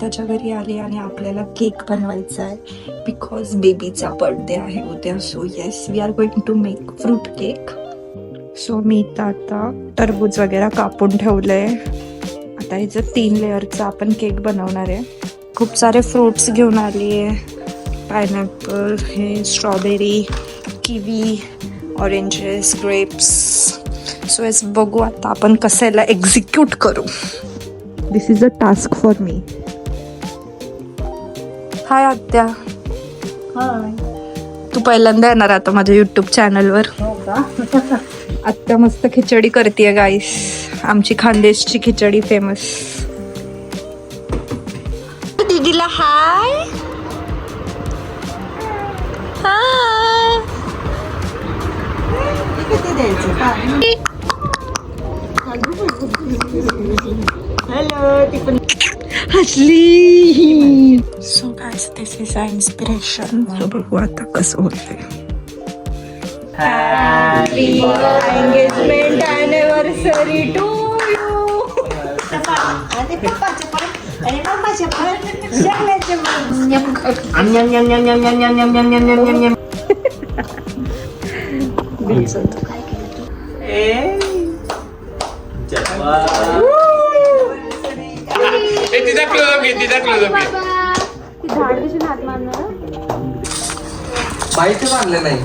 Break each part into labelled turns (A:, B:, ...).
A: दादाच्या घरी आली आणि आपल्याला केक बनवायचा आहे बिकॉज बेबीचा बर्थडे आहे उद्या. So yes, we are going to make fruit cake. So मी इथं आता टरबूज वगैरे कापून ठेवलंय. आता ह्याचं 3 लेअरचा आपण केक बनवणार आहे. खूप सारे फ्रूट्स घेऊन आली आहे. पायनॅपल, हे strawberry, kiwi, oranges, grapes. So yes, बघू आता आपण कसं याला एक्झिक्यूट करू. This is a task for me. Hi आत्या.
B: हाय.
A: तू पहिल्यांदा येणार आता माझ्या यूट्यूब चॅनलवर.
B: हो का?
A: आत्या मस्त खिचडी करतेय गाईस. आमची खानदेशची खिचडी फेमस. दीदीला हाय. हाय.
B: किती द्यायचं का? हॅलो, ती पण
A: हसली. So guys, this is a inspiration. सो बघू आता कसं होतंय. Happy engagement anniversary to you.
B: आणि पप्पाचे पण आणि मम्माचे पण शेंगण्याचे
C: बाईचे बांधले नाही.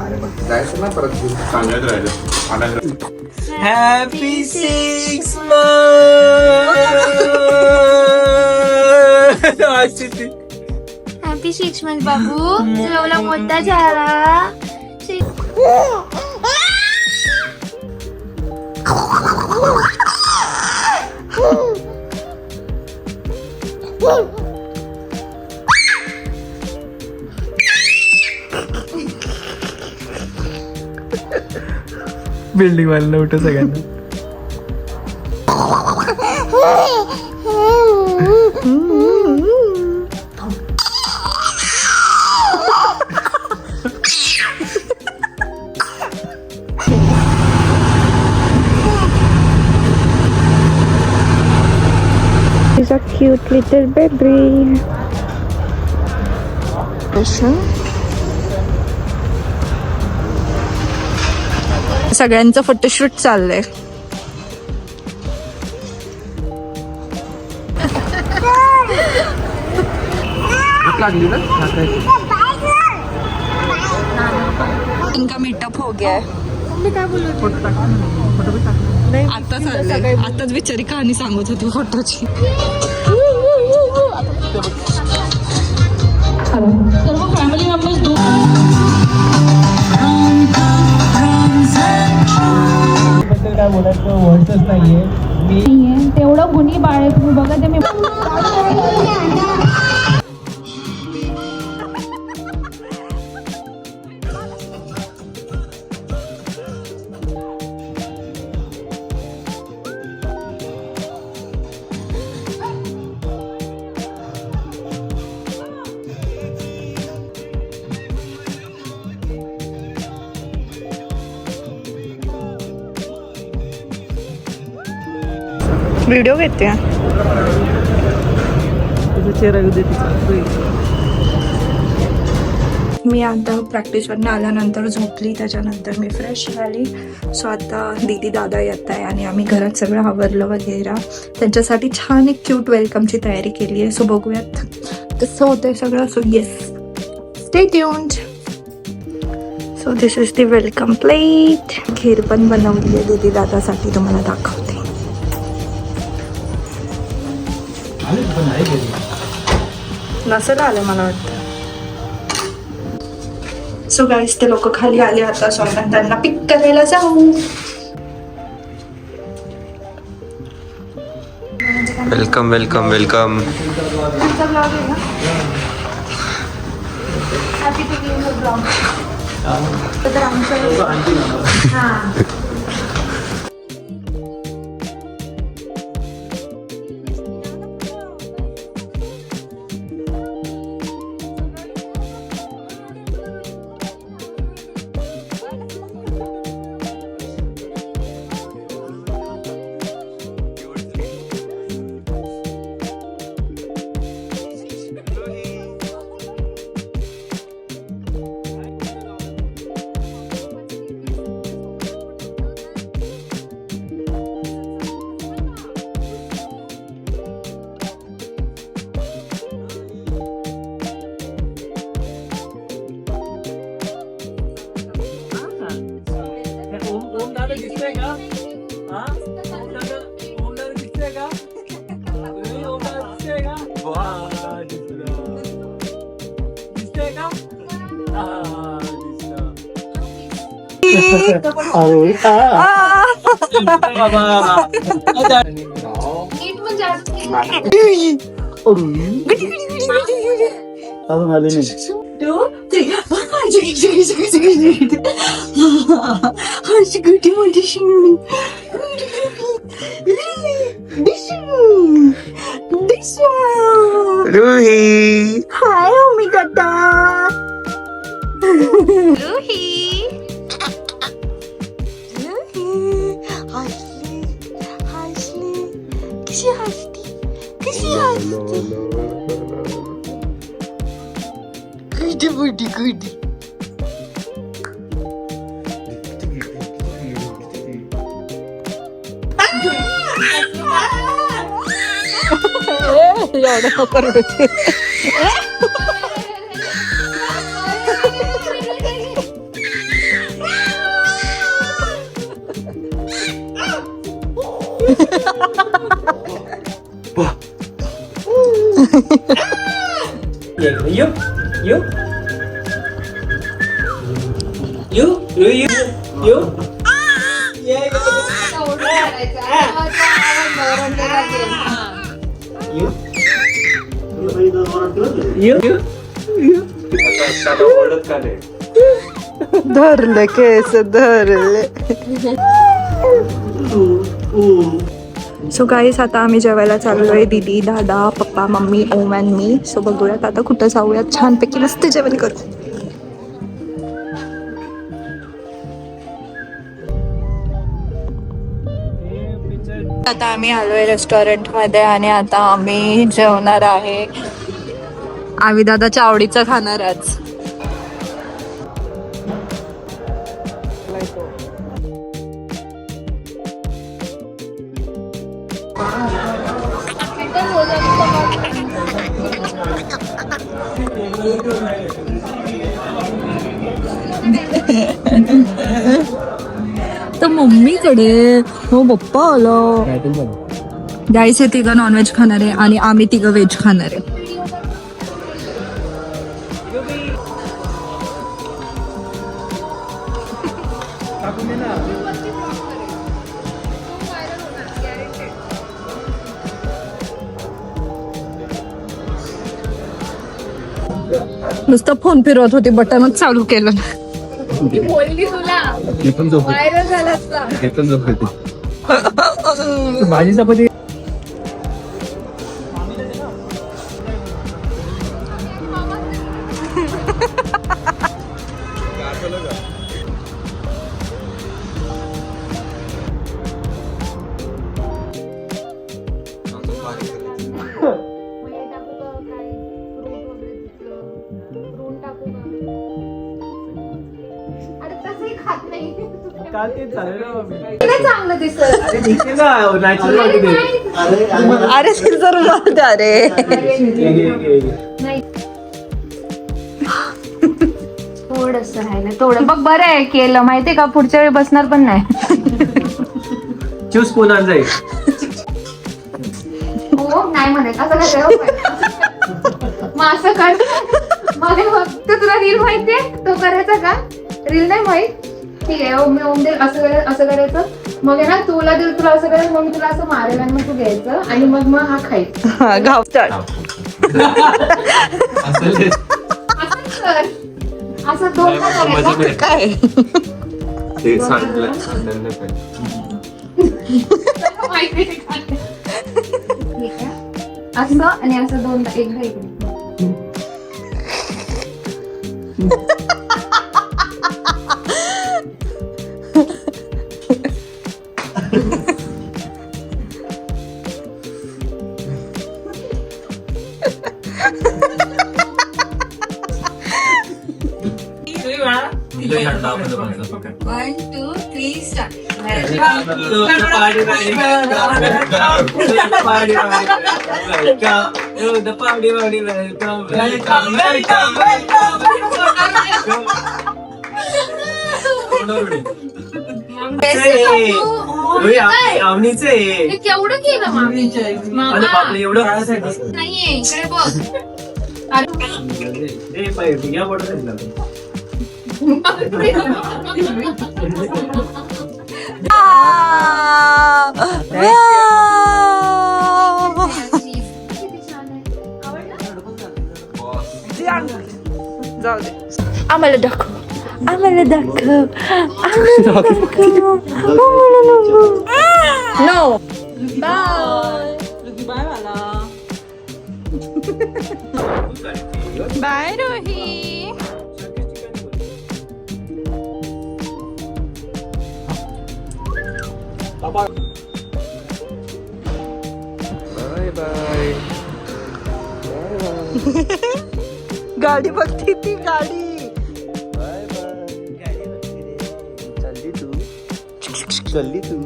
C: अरे मग जायचं ना परत
D: सांगत राहिलं.
C: हॅपी 6
E: हॅपी 6 मंथ बाबू. तुला एवढा मोठा झाला.
C: बिल्डिंग वाला उठो सगळ्यांना.
A: He's a cute little baby. सगळ्यांचं फोटोशूट चाललंय.
C: लागली ना
A: इनका मीटअप हो गया है. आता चाललंय. आताच बिचारी कहाणी सांगत होती फोटोची. सर्व फॅमिली मेंबर्स
F: काय बोलायचं वर्डच नाहीये.
E: तेवढं गुणी बाळे तुम्ही बघा ते मी.
A: व्हिडिओ घेते.
F: चेहरा येऊ दे तिचा.
A: मी आता प्रॅक्टिसवरनं आल्यानंतर झोपली. त्याच्यानंतर मी फ्रेश झाली. सो आता दीदी दादा येत आहे आणि आम्ही घरात सगळं आवरलं वगैरे. त्यांच्यासाठी छान एक क्यूट वेलकमची तयारी केली आहे. सो बघूयात कसं होतंय सगळं. So yes, stay tuned. So this is the welcome plate. खीर पण बनवली आहे दीदी दादासाठी, तुम्हाला दाखवते. नसेल आलं मला वाटतं. सो गाईस, ते लोक खाली आले आता. सो आपण त्यांना पिक करायला जाऊ.
C: Welcome welcome welcome.
E: आमचा ब्लॉग आहे ना. Happy to be in the blog. तर आमच्या हां.
F: दिसतंय का?
E: नीट म्हणजे अजून
F: अजून आली नाही.
A: अशी गुटी मोठी शिंगडी
C: रुही
A: हाय मम्मी दादा
B: रुही हसली हसली कशी हसती कशी हसती गुडी गुडी गुडी
F: You, you, you, you, you. You, you.
A: धरले केस धरले. सो गाईस आता आम्ही जेवायला चाललोय. दीदी, दादा, पप्पा, मम्मी, ओम अँड मी. सो बघूयात आता कुठं जाऊयात. छानपैकी मस्त जेवण करू. आता आम्ही आलोय रेस्टॉरंट मध्ये आणि आता आम्ही जेवणार आहे. आम्ही दादाच्या आवडीचं खाणार आज. तर मम्मीकडे हो पप्पा आलो. गाईस हे तिघं नॉनव्हेज खाणार आहे आणि आम्ही तिघं व्हेज खाणार आहे. नुसतं फोन फिरवत होती, बटनच चालू केलं.
E: बोलली तुला व्हायरल झाला असता.
F: भाजी चपाती.
E: अरे तसंही खात नाही.
F: काल तेच झालं ना मम्मी.
E: नाही चांगलं दिसत.
F: अरे दिसते ना नॅचरल वाटते ते.
A: अरे सिल्झर मारते अरे.
E: नाही थोडस राहिलं थोडं बघ. बरं आहे केलं माहितीये का, पुढच्या वेळी बसणार पण नाही.
F: चूस पुन्हा जाईल.
E: हो नाही म्हणत असं काय मग असं कर. मग फक्त तुला रील माहितीये तो करायचा का? रील नाही माहित? ठीक आहे ओम दे असं करायचं. मग आहे ना तुला दिल तुला असं करायचं. मग मी तुला असं मारेल आणि मग तू घ्यायचं आणि मग हा खायचा.
A: घावतात.
E: असंच कर. असं दोन करायचं.
A: काय
C: ते सांडलं
E: माहिती आहे का? ठीक आहे. असं आणि असं दोनदा एकदा इकडे.
A: One, two, three, start.
F: आवनीच आहे.
E: हे केवढं केलं मामा?
F: अरे बापरे, एवढं
E: नाहीये इकडे बघ.
F: ए, पाय, बिया पडत आहेत ना.
A: जाऊ दे. आम्हाला दाखव, आम्हाला दाखव, आम्हाला दाखव. No bye bye Rohi.
F: Bye bye.
A: गाडी बघते ती गाडी.
F: Bye bye. चालली तू, चालली तू,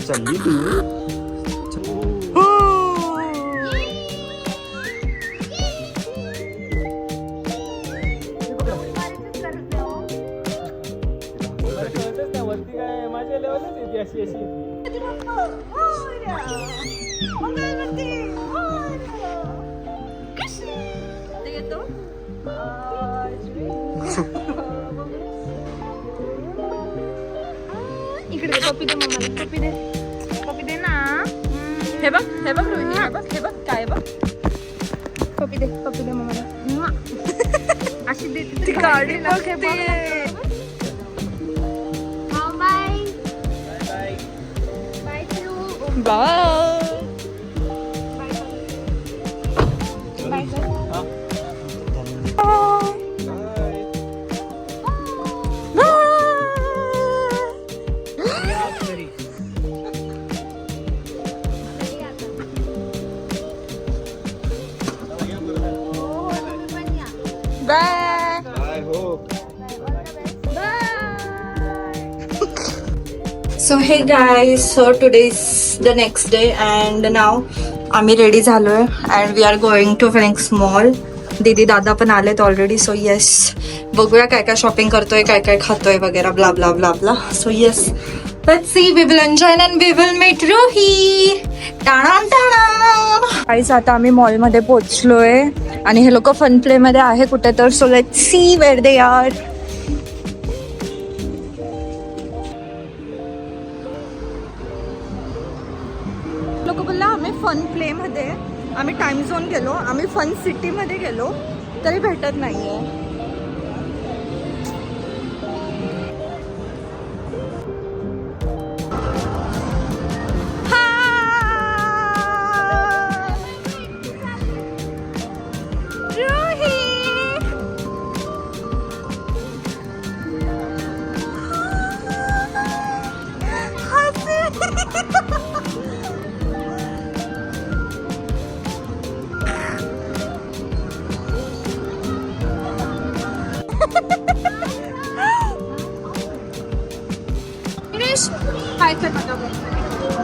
F: चालली तू.
E: इकडे पप्पी दे मम्माला. पप्पी दे, पप्पी दे ना.
A: हे बघ, हे बघ रोहिणी, हे बघ, हे बघ काय बघ.
E: पप्पी दे मम्माला. अशी दे
A: ती गाडी बघते.
E: Bye bye too.
A: Bye. So hey guys, so today is the next day and now आम्ही रेडी झालोय and we are going to Phoenix Mall. दीदी दादा पण आलेत ऑलरेडी. सो येस, बघूया काय काय शॉपिंग करतोय, काय काय खातोय वगैरे blah blah blah blah. So yes, let's see, we will enjoy and we will meet Rohi. टाणा टाणा. गाईस, आता आम्ही मॉल मध्ये पोहोचलोय आणि हे लोक फन प्ले मध्ये आहे कुठे तर. So let's see where they are. लोक बोलला आम्ही फन प्ले मध्ये, आम्ही टाइम झोन गेलो, आम्ही फन सिटी मध्ये गेलो तरी भेटत नाहीये.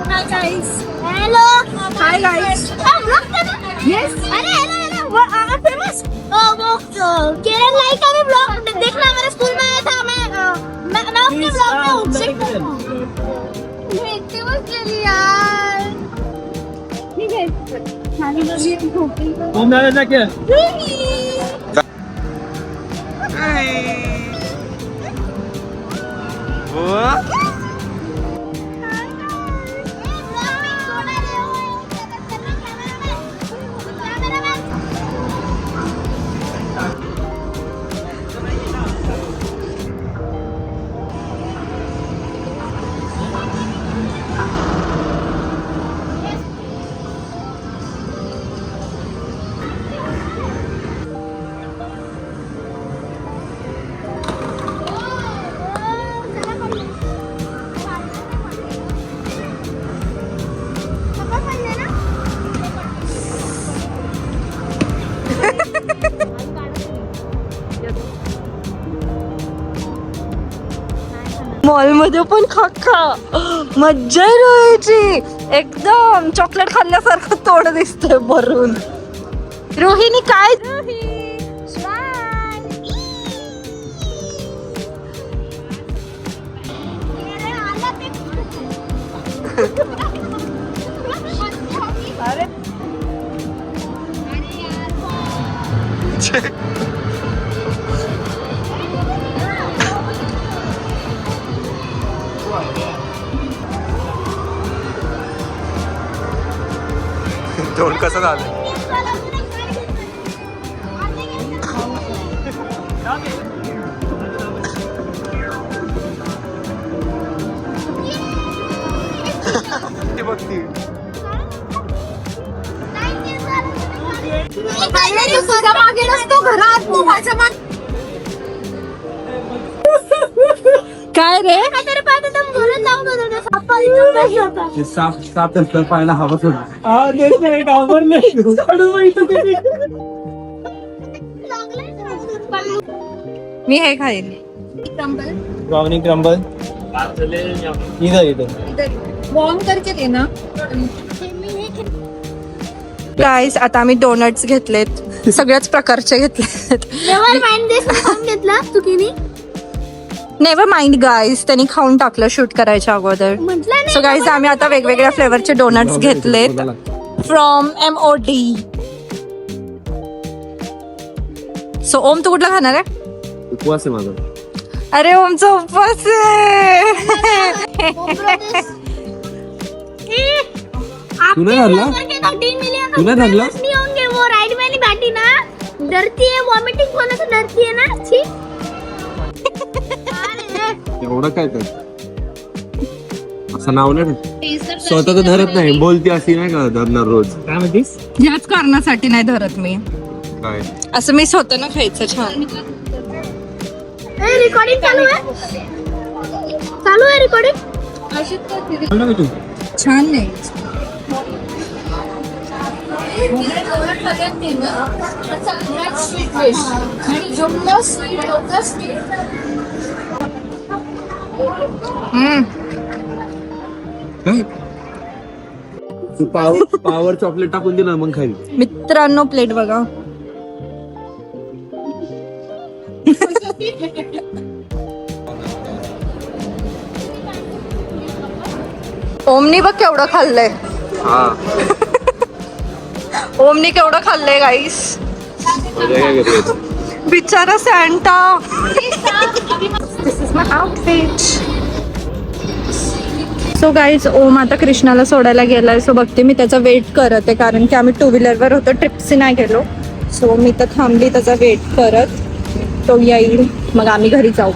E: Hi guys.
B: Hello.
E: Hi guys.
B: Yes. अरे आप फेमस वो केरल लाई का भी ब्लॉग देखना, मेरे स्कूल में आया था. मैं अपने ब्लॉग में हूँ.
E: भेटते बसलेली यार. ठीक आहे. खाली बसली झोपली.
A: मॉल मध्ये पण खा मज्जा रोहीची. एकदम चॉकलेट खाल्ल्यासारखं तोंड दिसतंय भरून. रोहिणी काय
C: जेवण कसं झालं? बघती
B: मागे नसतो घरात माझ्या मागे
A: काय रे
F: साप पाहायला हवं सोडा.
A: मी हे खाईन.
F: ब्राउनी क्रम्बल इधर
E: वॉर्म करके देना.
A: गाईस आता आम्ही डोनट्स घेतलेत, सगळ्याच प्रकारचे घेतलेत.
B: नेवर माइंड दिस खाऊन घेतला चुकीने
A: नेव्हर माइंड गाईस, त्यांनी खाऊन टाकलं शूट करायच्या अगोदर.
B: म्हटलं
A: सो गाईज आम्ही आता वेगवेगळ्या फ्लेवरचे डोनट्स घेतलेत फ्रॉम MOD. सो ओम तू कुठला खाणार आहे?
F: उपवास आहे माझा.
A: अरे ओमचा उपवास आहे.
F: तू नाही धरला? तू नाही धरला?
B: नहीं होंगे वो राइड में नहीं बैठी ना, डरती है वॉमिटिंग होने से डरती है ना. छी
F: एवढं काय तर असं नाव नाही स्वतः तर धरत नाही, बोलती अशी नाही का धरणार रोज. काय म्हणतीस?
A: ह्याच कारणासाठी नाही धरत मी.
F: काय
A: असं मिस होतं ना खायचं छान.
B: रिकॉर्डिंग चालू है, चालू है रिकॉर्डिंग.
F: बोल ना तू.
A: छान नाही.
F: काय तू पावर चॉकलेट टाकून दे ना मग खाईल.
A: मित्रांनो प्लेट बघा. ओमनी बघ केवढं खाल्लंय.
C: हा
A: ओमनी केवढं खाल्लंय गाईस.
C: मजा काय घेतली?
A: बिचारा Santa. This is my outfit. So guys Om आता कृष्णाला सोडायला गेलाय. सो बघते मी त्याचा वेट करत आहे, कारण की आम्ही 2 व्हीलरवर होतो, ट्रिप्सी नाही गेलो. सो मी तर थांबली त्याचा वेट करत. तो येईल मग आम्ही घरी जाऊ.